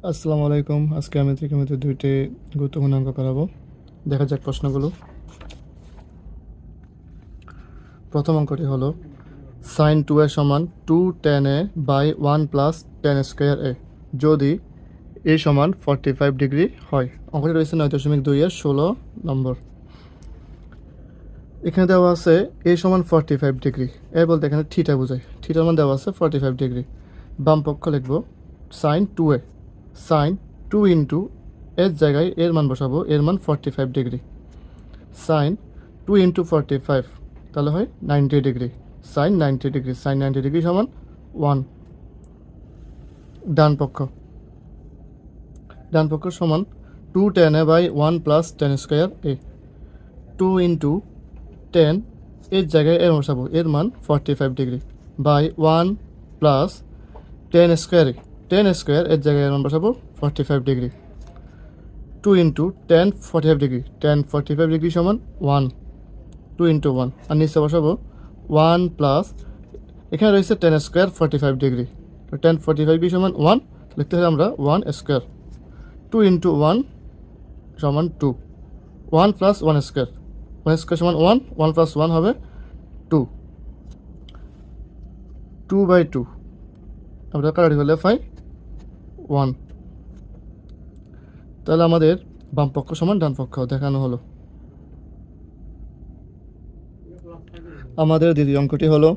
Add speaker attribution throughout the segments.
Speaker 1: আসসালামু আলাইকুম। আজকে আমি ত্রিকোণমিতির দুইটি গুরুত্বপূর্ণ অঙ্ক করাবো। দেখা যাক প্রশ্নগুলো। প্রথম অঙ্কটি হলো সাইন 2 এর সমান 2 tan a by 1 plus tan square a যদি a সমান 45 ডিগ্রি হয়। অঙ্কটি রয়েছে 9.2 এর 16 নম্বর। এখানে দেওয়া আছে a সমান 45 ডিগ্রি। এ বলতে এখানে থিটা বোঝায়। থিটার মান দেওয়া আছে 45 ডিগ্রি। বাম পক্ষ লিখব সাইন 2a। সাইন 2 ইন্টু এর জায়গায় এর মান বসাবো, এর মান 45 ডিগ্রি। সাইন 2 ইন্টু 45 তাহলে হয় 90 degree. Sine 90 degree, sine 90 degree সমান 1। ডান পক্ষ সমান 2 tan a by 1 plus tan square a। 2 into 10 এর জায়গায় এর বসাবো, এর মান 45 degree by 1 plus tan square a। tan square এর জায়গায় এর মান বসাবো 45 ডিগ্রি। 2 ইন্টু 10 45 ডিগ্রি, 10 45 ডিগ্রি সমান 1। 2 ইন্টু 1 আর নিচে বসাবো 1 প্লাস এখানে রয়েছে tan স্কোয়ার 45 ডিগ্রি, তো tan 45 ডিগ্রি সমান 1 লিখতে হবে আমরা 1 স্কোয়ার। 2 ইন্টু 1 সমান 2, 1 প্লাস 1 স্কোয়ার, 1 স্কোয়ার সমান 1, 1 প্লাস 1 হবে 2। 2/2 আমরা কাটারি করলে পাই 1। তাহলে আমাদের বাম পক্ষ সমান ডান পক্ষ দেখানো হলো। আমাদের দ্বিতীয় অঙ্কটি হলো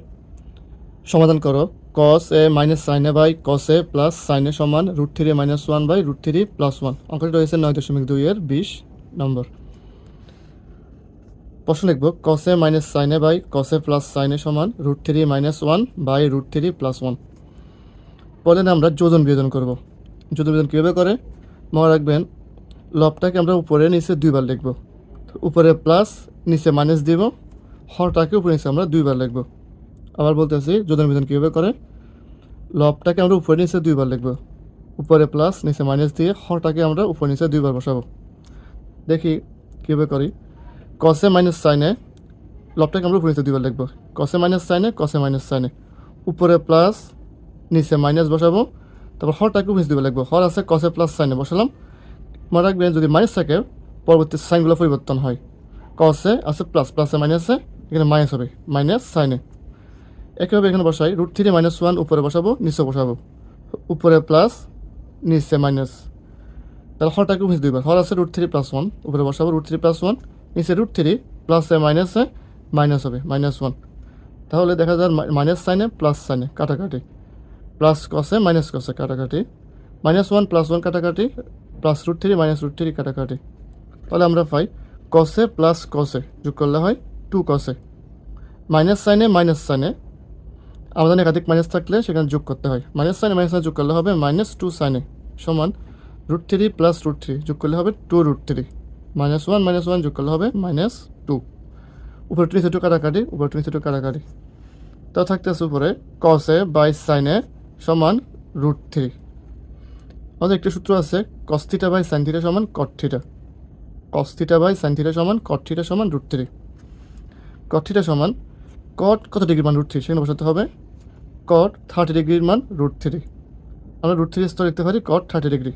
Speaker 1: সমাধান করো cos a minus sine A by cos a plus sine A সমান √3 মাইনাস 1 বাই √3 প্লাস 1। অঙ্কটি রয়েছে 9.2 এর 20 নম্বর। প্রশ্ন লিখব cos a minus sine A by cos a plus sine A সমান √3 মাইনাস 1 বাই √3 প্লাস 1। পরে আমরা যোজন বিয়োজন করব। যোজন বিয়োজন কীভাবে করে মনে রাখবেন, লবটাকে আমরা উপরে নিচে দুইবার লিখব, উপরে প্লাস নিচে মাইনাস দিব, হরটাকে উপরে নিচে আমরা দুইবার লিখব। আবার বলতেছি যোজন বিয়োজন কীভাবে করে, লবটাকে আমরা উপরে নিচে দুইবার লিখব, উপরে প্লাস নিচে মাইনাস দিয়ে হরটাকে আমরা উপরে নিচে দুইবার বসাবো। দেখি কীভাবে করি। cos a মাইনাস সাইনে লবটাকে আমরা উপরে নিচে দুইবার লিখব, cos a মাইনাস সাইনে cos a মাইনাস সাইনে, উপরে প্লাস নিচে মাইনাস বসাবো, তারপর হরটাকে উপরে নিচে দুইবার লিখব। হর আছে cos a প্লাস সাইনে বসালাম। মনে রাখবেন যদি মাইনাস থাকে পরবর্তী সাইনগুলো পরিবর্তন হয়। cos a আছে প্লাস, প্লাসে মাইনাসে এখানে মাইনাস হবে, মাইনাস সাইনে। একইভাবে এখানে বসাই √3 মাইনাস 1 উপরে বসাবো, নিচে বসাবো, উপরে প্লাস নিচে মাইনাস, তাহলে হরটাকে উপরে দুইবার, হর আছে √3 প্লাস 1 উপরে বসাবো √3 প্লাস 1, নিচে √3 প্লাসে মাইনাসে মাইনাস হবে মাইনাস 1। তাহলে দেখা যায় মাইনাস সাইনে প্লাস সাইনে কাটাকাটি, প্লাস কসে মাইনাস কসে কাটাকাটি, মাইনাস 1 প্লাস 1 কাটাকাটি, প্লাস √3 মাইনাস √3 কাটাকাটি। তাহলে আমরা পাই কসে প্লাস কসে যোগ করলে হয় 2 কসে। মাইনাস সাইনে মাইনাস সাইনে আমাদের একাধিক মাইনাস থাকলে সেখানে যোগ করতে হয়, মাইনাস সাইনে মাইনাস সাইনে যোগ করলে হবে -2 সাইনে সমান √3 প্লাস √3 যোগ করলে হবে 2√3, -1 যোগ করলে হবে -2। উপরে নিচে 2 কাটাকাটি, উপরে নিচে 2 কাটাকাটি, তা থাকতেছে উপরে cos a by sin a সমান √3। আমাদের একটা সূত্র আছে cos θ বাই sin θ সমান cot θ, cos θ বাই sin θ সমান cot θ সমান √3। cot θ সমান cot কত ডিগ্রির মান √3 সেখানে বসাতে হবে cot 30 ডিগ্রির মান √3। আমরা √3 স্তর লিখতে পারি cot 30 ডিগ্রি।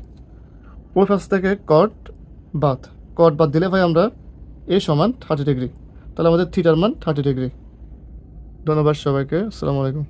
Speaker 1: ওই পাশ থেকে cot বাদ দিলে ভাই আমরা a সমান 30 ডিগ্রি, তাহলে আমাদের থিটার মান 30 ডিগ্রি। ধন্যবাদ সবাইকে, আসসালামু আলাইকুম।